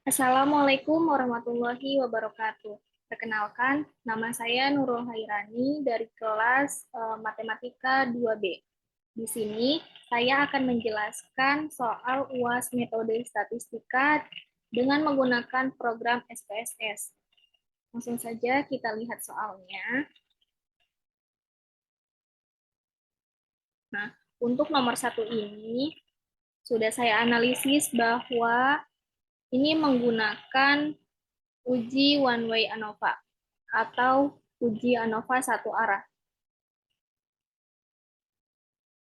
Assalamualaikum warahmatullahi wabarakatuh. Perkenalkan, nama saya Nurul Hairani dari kelas Matematika 2B. Di sini saya akan menjelaskan soal UAS metode statistika dengan menggunakan program SPSS. Langsung saja kita lihat soalnya. Nah, untuk nomor satu ini sudah saya analisis bahwa ini menggunakan uji one way ANOVA atau uji ANOVA satu arah.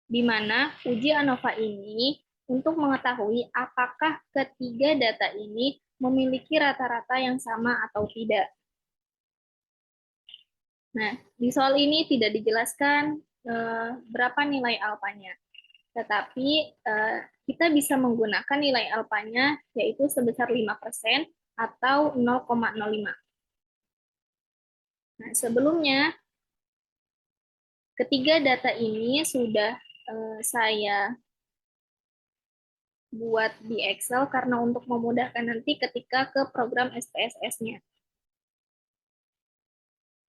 Di mana uji ANOVA ini untuk mengetahui apakah ketiga data ini memiliki rata-rata yang sama atau tidak. Nah, di soal ini tidak dijelaskan berapa nilai alfanya. Tetapi kita bisa menggunakan nilai alfanya yaitu sebesar 5% atau 0,05. Nah, sebelumnya ketiga data ini sudah saya buat di Excel karena untuk memudahkan nanti ketika ke program SPSS-nya.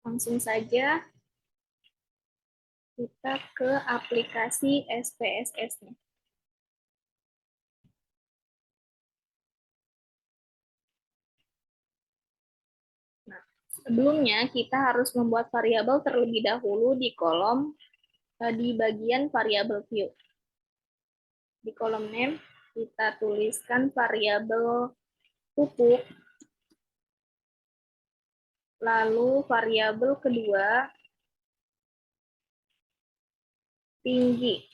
Langsung saja kita ke aplikasi SPSS-nya. Nah, sebelumnya kita harus membuat variabel terlebih dahulu di kolom di bagian variabel view. Di kolom name kita tuliskan variabel pupuk, lalu variabel kedua tinggi.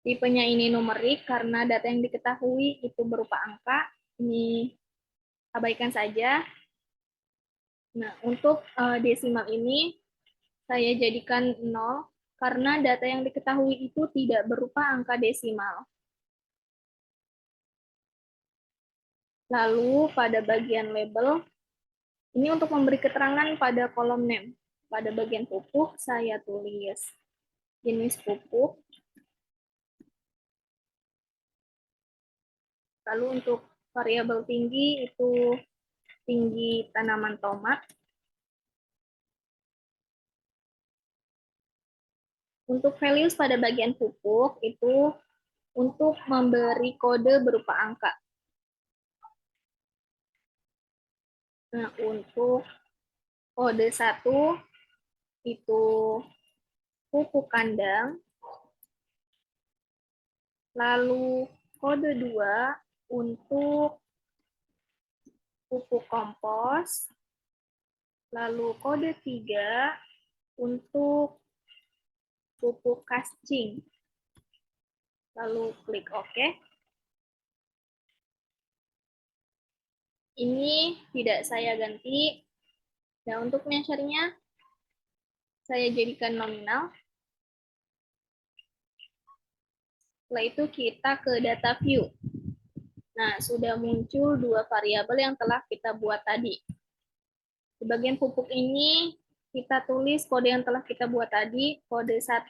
Tipenya ini numerik karena data yang diketahui itu berupa angka. Ini abaikan saja. Nah, untuk desimal ini saya jadikan 0 karena data yang diketahui itu tidak berupa angka desimal. Lalu pada bagian label, ini untuk memberi keterangan pada kolom name. Pada bagian pupuk, saya tulis jenis pupuk. Lalu untuk variabel tinggi itu tinggi tanaman tomat. Untuk values pada bagian pupuk itu untuk memberi kode berupa angka. Nah, untuk kode 1 itu pupuk kandang. Lalu kode 2 untuk pupuk kompos. Lalu kode 3 untuk pupuk kascing. Lalu klik OK. Ini tidak saya ganti. Nah, untuk measure-nya saya jadikan nominal. Setelah itu kita ke data view. Nah, sudah muncul dua variabel yang telah kita buat tadi. Di bagian pupuk ini kita tulis kode yang telah kita buat tadi, kode 1,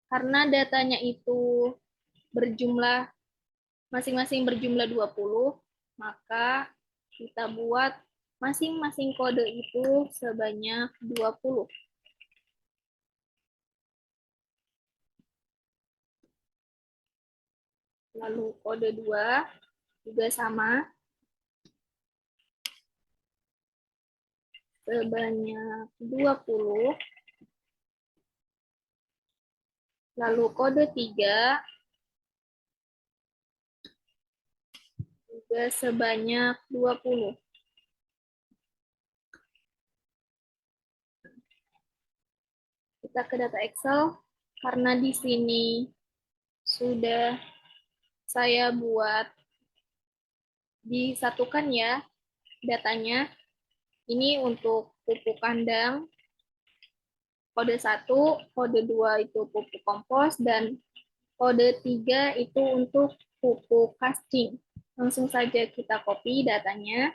karena datanya itu berjumlah masing-masing berjumlah 20, maka kita buat masing-masing kode itu sebanyak 20. Lalu kode 2 juga sama, sebanyak 20. Lalu kode 3 juga sebanyak 20. Kita ke data Excel, karena di sini sudah saya buat disatukan ya datanya. Ini untuk pupuk kandang, kode 1, kode 2 itu pupuk kompos, dan kode 3 itu untuk pupuk kascing. Langsung saja kita copy datanya.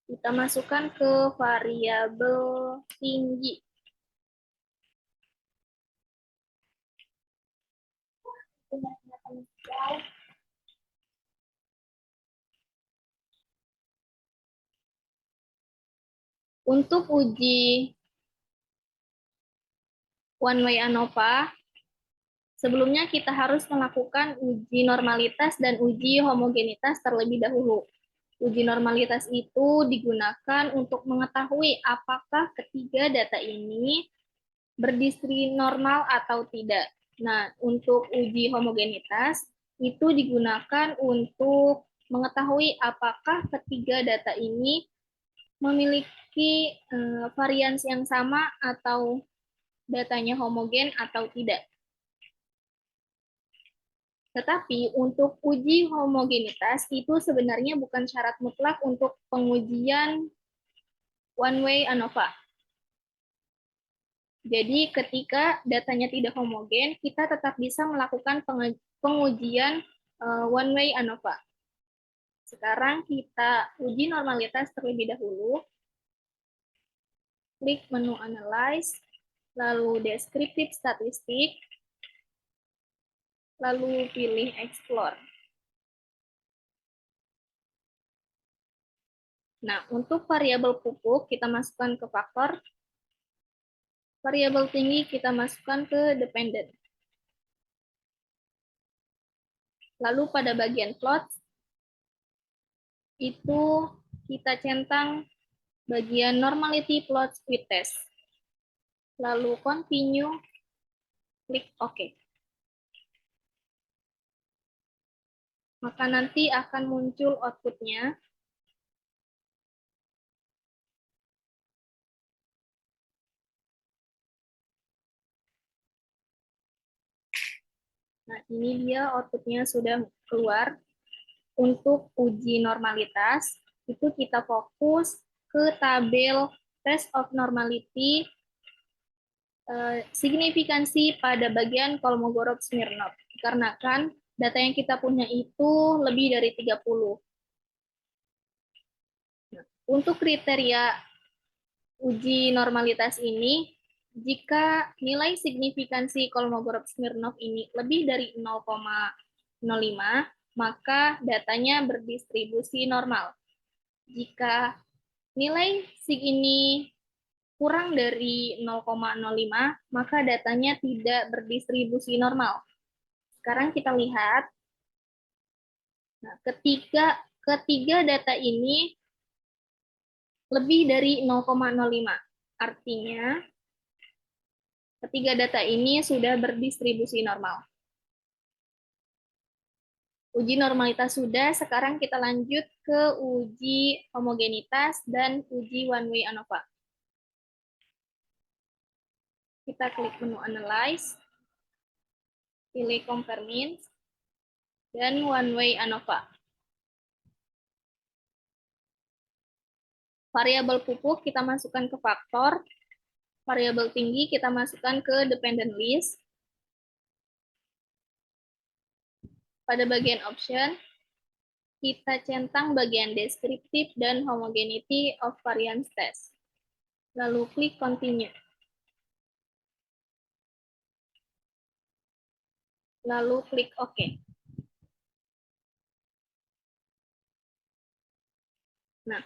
Kita masukkan ke variabel tinggi. Untuk uji one way ANOVA, sebelumnya kita harus melakukan uji normalitas dan uji homogenitas terlebih dahulu. Uji normalitas itu digunakan untuk mengetahui apakah ketiga data ini berdistri normal atau tidak. Nah, untuk uji homogenitas itu digunakan untuk mengetahui apakah ketiga data ini memiliki varians yang sama atau datanya homogen atau tidak. Tetapi untuk uji homogenitas itu sebenarnya bukan syarat mutlak untuk pengujian one way ANOVA. Jadi ketika datanya tidak homogen, kita tetap bisa melakukan pengujian one way ANOVA. Sekarang kita uji normalitas terlebih dahulu. Klik menu Analyze, lalu Descriptive Statistic, lalu pilih Explore. Nah, untuk variabel pupuk, kita masukkan ke faktor. Variabel tinggi, kita masukkan ke dependent. Lalu pada bagian plot, itu kita centang bagian normality plot with test. Lalu continue, klik OK. Maka nanti akan muncul output-nya. Nah, ini dia output-nya sudah keluar. Untuk uji normalitas, itu kita fokus ke tabel test of normality signifikansi pada bagian Kolmogorov-Smirnov. Dikarenakan data yang kita punya itu lebih dari 30. Nah, untuk kriteria uji normalitas ini, jika nilai signifikansi Kolmogorov-Smirnov ini lebih dari 0,05, maka datanya berdistribusi normal. Jika nilai sig ini kurang dari 0,05, maka datanya tidak berdistribusi normal. Sekarang kita lihat, nah, ketiga data ini lebih dari 0,05. Artinya, ketiga data ini sudah berdistribusi normal. Uji normalitas sudah, sekarang kita lanjut ke uji homogenitas dan uji one way ANOVA. Kita klik menu Analyze, pilih Compare Means, dan one way ANOVA. Variabel pupuk kita masukkan ke faktor, variabel tinggi kita masukkan ke dependent list. Pada bagian option, kita centang bagian descriptive dan homogeneity of variance test. Lalu klik continue. Lalu klik OK. Nah,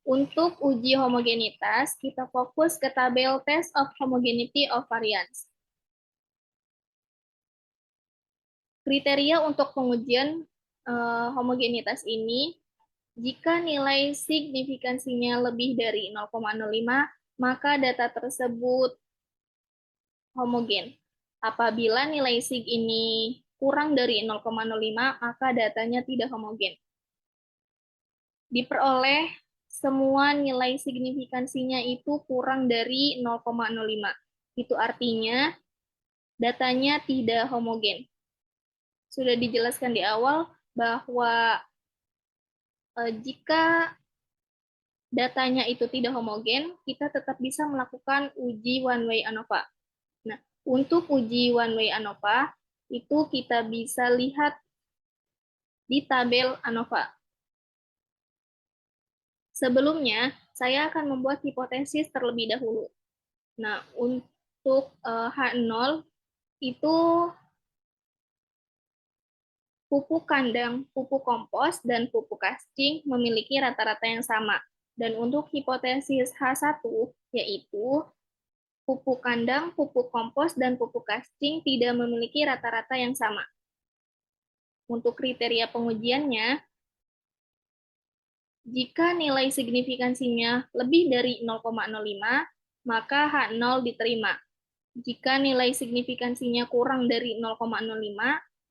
untuk uji homogenitas, kita fokus ke tabel test of homogeneity of variance. Kriteria untuk pengujian homogenitas ini, jika nilai signifikansinya lebih dari 0,05, maka data tersebut homogen. Apabila nilai sig ini kurang dari 0,05, maka datanya tidak homogen. Diperoleh semua nilai signifikansinya itu kurang dari 0,05. Itu artinya datanya tidak homogen. Sudah dijelaskan di awal bahwa jika datanya itu tidak homogen, kita tetap bisa melakukan uji one way ANOVA. Nah, untuk uji one way ANOVA, itu kita bisa lihat di tabel ANOVA. Sebelumnya, saya akan membuat hipotesis terlebih dahulu. Nah, untuk H0 itu pupuk kandang, pupuk kompos, dan pupuk kascing memiliki rata-rata yang sama. Dan untuk hipotesis H1, yaitu pupuk kandang, pupuk kompos, dan pupuk kascing tidak memiliki rata-rata yang sama. Untuk kriteria pengujiannya, jika nilai signifikansinya lebih dari 0,05, maka H0 diterima. Jika nilai signifikansinya kurang dari 0,05,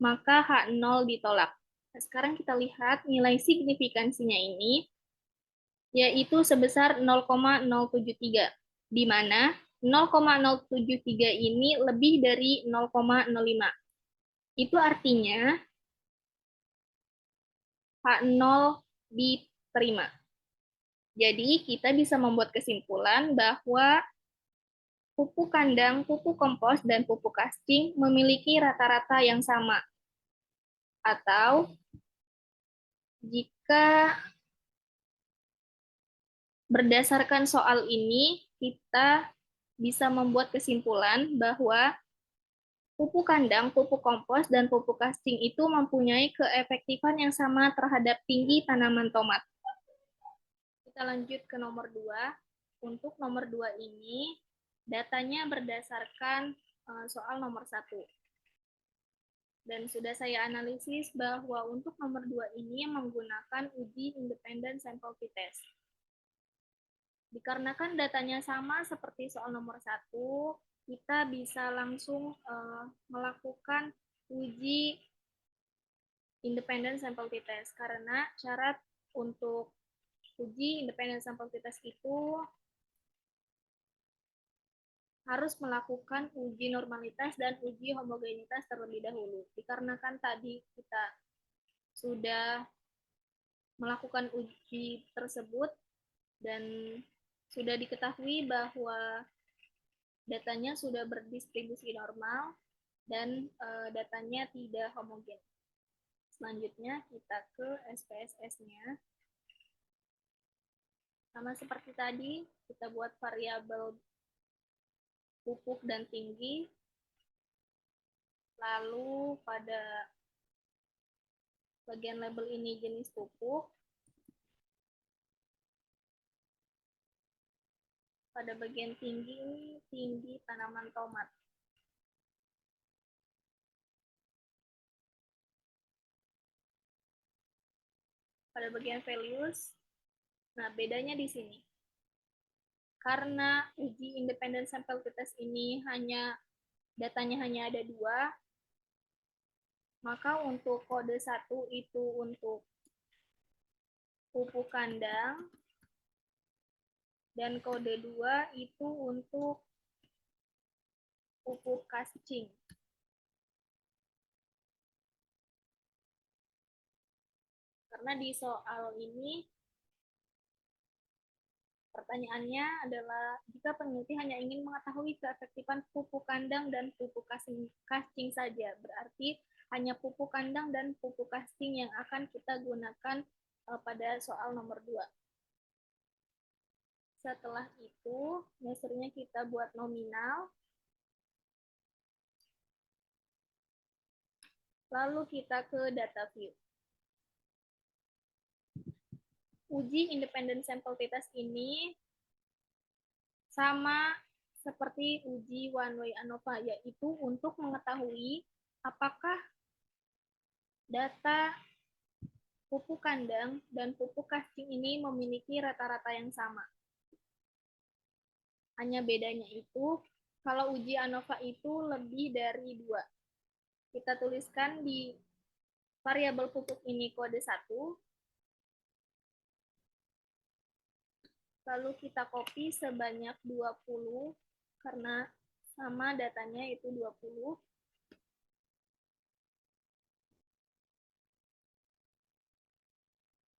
maka H0 ditolak. Nah, sekarang kita lihat nilai signifikansinya ini, yaitu sebesar 0,073, di mana 0,073 ini lebih dari 0,05. Itu artinya H0 diterima. Jadi, kita bisa membuat kesimpulan bahwa pupuk kandang, pupuk kompos, dan pupuk kascing memiliki rata-rata yang sama. Atau, jika berdasarkan soal ini, kita bisa membuat kesimpulan bahwa pupuk kandang, pupuk kompos, dan pupuk kascing itu mempunyai keefektifan yang sama terhadap tinggi tanaman tomat. Kita lanjut ke nomor 2. Untuk nomor 2 ini, datanya berdasarkan soal nomor 1. Dan sudah saya analisis bahwa untuk nomor 2 ini menggunakan uji independen sample t-test. Dikarenakan datanya sama seperti soal nomor 1, kita bisa langsung melakukan uji independen sample t-test. Karena syarat untuk uji independen sample t-test itu harus melakukan uji normalitas dan uji homogenitas terlebih dahulu. Dikarenakan tadi kita sudah melakukan uji tersebut dan sudah diketahui bahwa datanya sudah berdistribusi normal dan datanya tidak homogen. Selanjutnya kita ke SPSS-nya. Sama seperti tadi, kita buat variabel pupuk dan tinggi. Lalu pada bagian label ini jenis pupuk. Pada bagian tinggi ini tinggi tanaman tomat. Pada bagian values, nah bedanya di sini. Karena uji independent sample t-test ini datanya hanya ada 2, maka untuk kode 1 itu untuk pupuk kandang, dan kode 2 itu untuk pupuk kascing. Karena di soal ini pertanyaannya adalah jika peneliti hanya ingin mengetahui keefektifan pupuk kandang dan pupuk kascing saja, berarti hanya pupuk kandang dan pupuk kascing yang akan kita gunakan pada soal nomor 2. Setelah itu, measure-nya kita buat nominal. Lalu kita ke data view. Uji independent sample t-test ini sama seperti uji one way ANOVA, yaitu untuk mengetahui apakah data pupuk kandang dan pupuk kascing ini memiliki rata-rata yang sama. Hanya bedanya itu, kalau uji ANOVA itu lebih dari 2. Kita tuliskan di variabel pupuk ini kode 1, lalu kita copy sebanyak 20, karena sama datanya itu 20.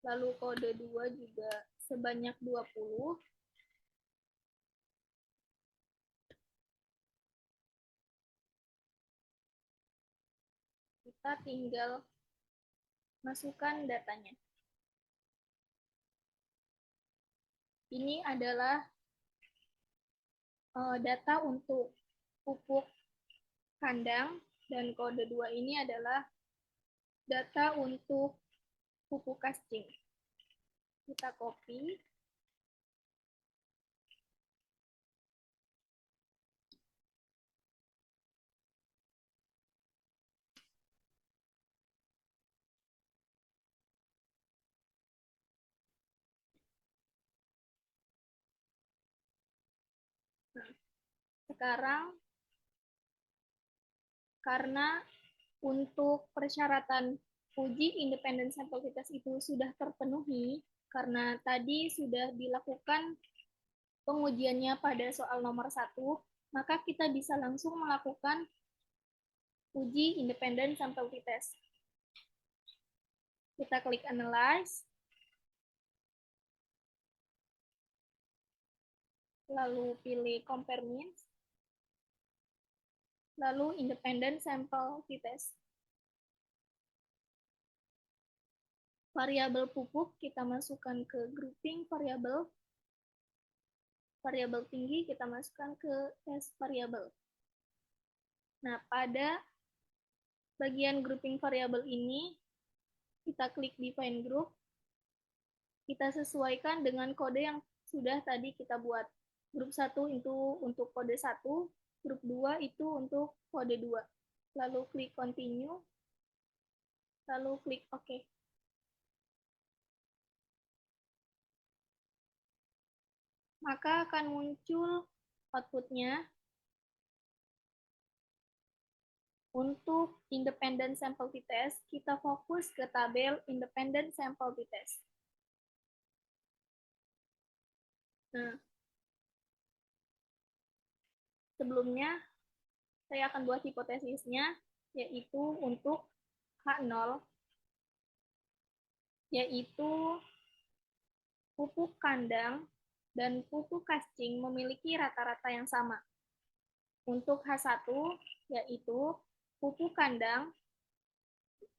Lalu kode 2 juga sebanyak 20. Kita tinggal masukkan datanya. Ini adalah data untuk pupuk kandang, dan kode 2 ini adalah data untuk pupuk kascing. Kita copy. Nah, sekarang karena untuk persyaratan uji independen sampelitas itu sudah terpenuhi, karena tadi sudah dilakukan pengujiannya pada soal nomor 1, maka kita bisa langsung melakukan uji independen sampelitas. Kita klik Analyze, lalu pilih Compare Means, lalu Independent Sample T-Test. Variabel pupuk kita masukkan ke grouping variabel. Variabel tinggi kita masukkan ke test variabel. Nah, pada bagian grouping variabel ini, kita klik Define Group. Kita sesuaikan dengan kode yang sudah tadi kita buat. Grup 1 itu untuk kode 1, grup 2 itu untuk kode 2. Lalu klik Continue, lalu klik OK. Maka akan muncul outputnya. Untuk independent sample t-test, kita fokus ke tabel independent sample t-test. Nah, sebelumnya saya akan buat hipotesisnya, yaitu untuk H0, yaitu pupuk kandang dan pupuk kascing memiliki rata-rata yang sama. Untuk H1, yaitu pupuk kandang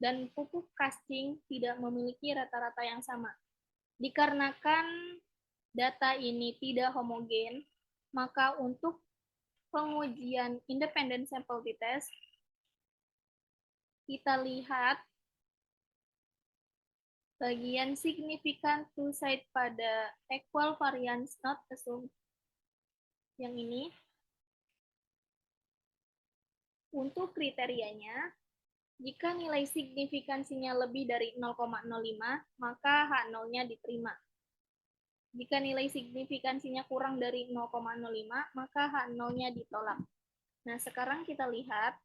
dan pupuk kascing tidak memiliki rata-rata yang sama. Dikarenakan data ini tidak homogen, maka untuk pengujian independent sample t-test, kita lihat bagian signifikan two side pada equal variance not assumed. Yang ini. Untuk kriterianya, jika nilai signifikansinya lebih dari 0,05, maka H0-nya diterima. Jika nilai signifikansinya kurang dari 0,05, maka H0-nya ditolak. Nah, sekarang kita lihat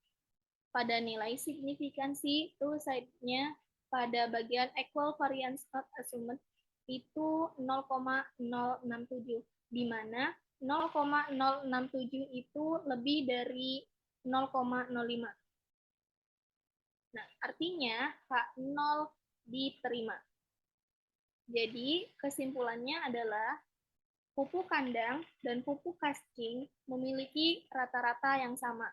pada nilai signifikansi two side-nya pada bagian equal variance not assumed itu 0,067, di mana 0,067 itu lebih dari 0,05. Nah, artinya H0 diterima. Jadi, kesimpulannya adalah pupuk kandang dan pupuk kascing memiliki rata-rata yang sama.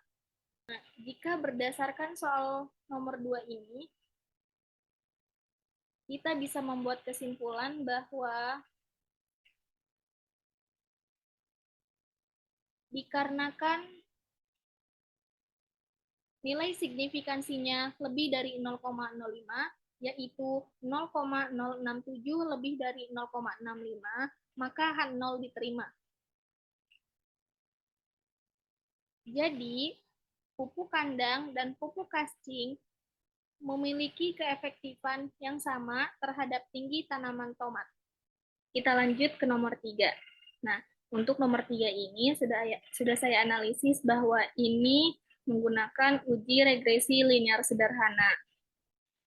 Nah, jika berdasarkan soal nomor 2 ini, kita bisa membuat kesimpulan bahwa dikarenakan nilai signifikansinya lebih dari 0,05, yaitu 0,067 lebih dari 0,65, maka H0 diterima. Jadi, pupuk kandang dan pupuk kascing memiliki keefektifan yang sama terhadap tinggi tanaman tomat. Kita lanjut ke nomor 3. Nah, untuk nomor 3 ini sudah saya analisis bahwa ini menggunakan uji regresi linear sederhana,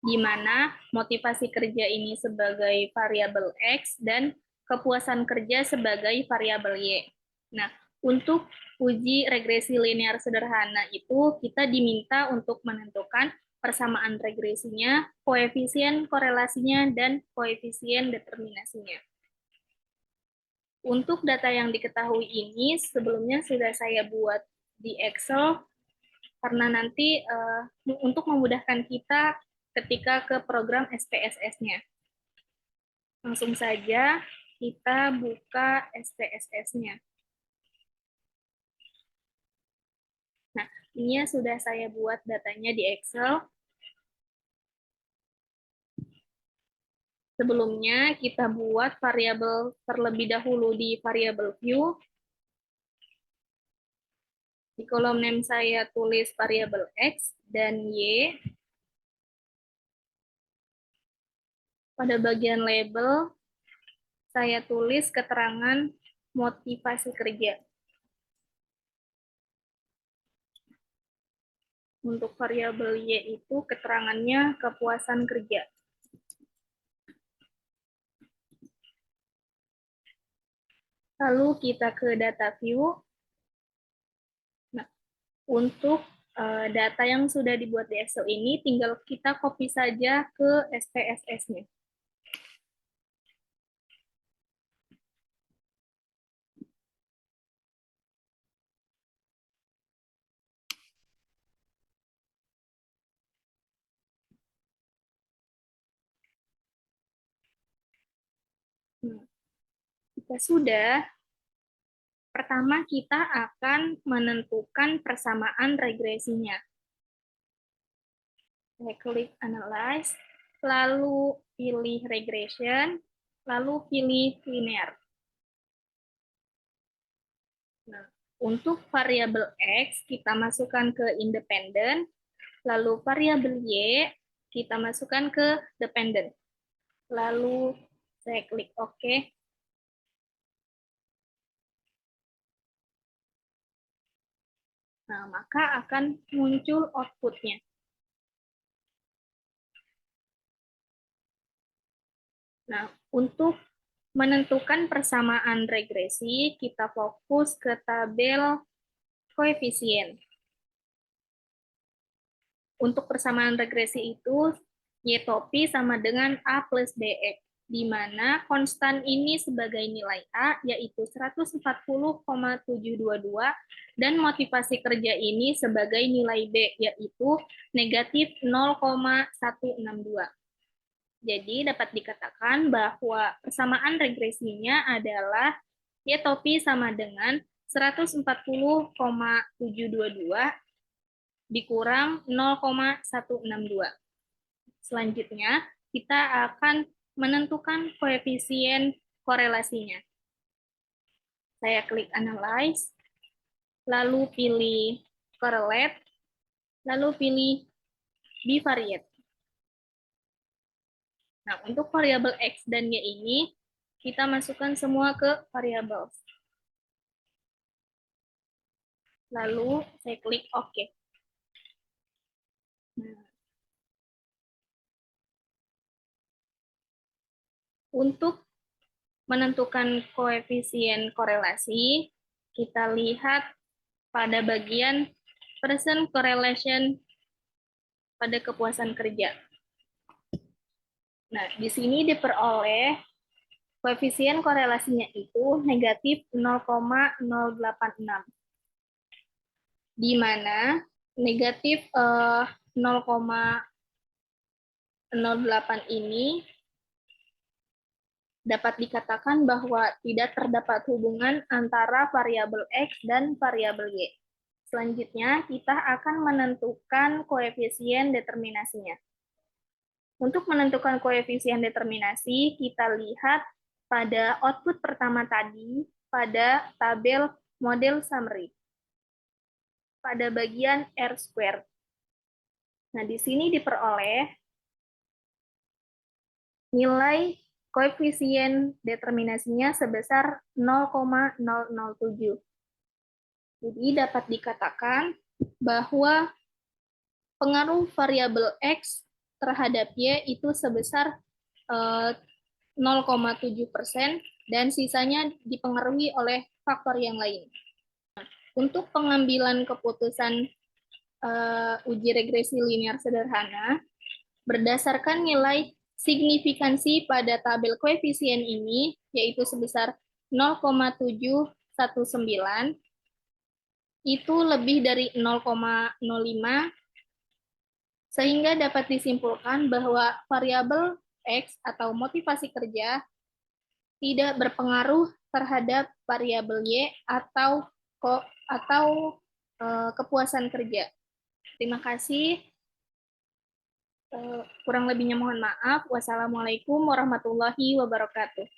di mana motivasi kerja ini sebagai variabel X dan kepuasan kerja sebagai variabel Y. Nah, untuk uji regresi linear sederhana itu kita diminta untuk menentukan persamaan regresinya, koefisien korelasinya, dan koefisien determinasinya. Untuk data yang diketahui ini sebelumnya sudah saya buat di Excel, karena nanti untuk memudahkan kita ketika ke program SPSS-nya. Langsung saja kita buka SPSS-nya. Nah, ini sudah saya buat datanya di Excel. Sebelumnya kita buat variabel terlebih dahulu di variabel view. Di kolom name saya tulis variabel X dan Y. Pada bagian label, saya tulis keterangan motivasi kerja. Untuk variabel Y itu keterangannya kepuasan kerja. Lalu kita ke data view. Nah, untuk data yang sudah dibuat di Excel ini, tinggal kita copy saja ke SPSS-nya. Nah, jika sudah, pertama kita akan menentukan persamaan regresinya. Saya klik Analyze, lalu pilih Regression, lalu pilih Linear. Nah, untuk variabel X, kita masukkan ke Independent, lalu variabel Y, kita masukkan ke Dependent. Lalu saya klik OK. Nah, maka akan muncul output-nya. Nah, untuk menentukan persamaan regresi, kita fokus ke tabel koefisien. Untuk persamaan regresi itu, Y topi sama dengan A plus BX, di mana konstan ini sebagai nilai A, yaitu 140,722, dan motivasi kerja ini sebagai nilai B, yaitu negatif 0,162. Jadi dapat dikatakan bahwa persamaan regresinya adalah Y topi sama dengan 140,722 dikurang 0,162. Selanjutnya, kita akan menentukan koefisien korelasinya. Saya klik Analyze, lalu pilih Correlate, lalu pilih Bivariate. Nah, untuk variabel X dan Y ini, kita masukkan semua ke variabel. Lalu, saya klik OK. Nah, untuk menentukan koefisien korelasi, kita lihat pada bagian person correlation pada kepuasan kerja. Nah, di sini diperoleh koefisien korelasinya itu negatif 0,086. Di mana negatif 0,08 ini dapat dikatakan bahwa tidak terdapat hubungan antara variabel X dan variabel Y. Selanjutnya, kita akan menentukan koefisien determinasinya. Untuk menentukan koefisien determinasi, kita lihat pada output pertama tadi, pada tabel model summary, pada bagian R-squared. Nah, di sini diperoleh nilai koefisien determinasinya sebesar 0,007. Jadi dapat dikatakan bahwa pengaruh variabel X terhadap Y itu sebesar 0,7% dan sisanya dipengaruhi oleh faktor yang lain. Untuk pengambilan keputusan uji regresi linear sederhana, berdasarkan nilai signifikansi pada tabel koefisien ini, yaitu sebesar 0,719, itu lebih dari 0,05, sehingga dapat disimpulkan bahwa variabel X atau motivasi kerja tidak berpengaruh terhadap variabel Y atau kepuasan kerja. Terima kasih. Kurang lebihnya mohon maaf. Wassalamualaikum warahmatullahi wabarakatuh.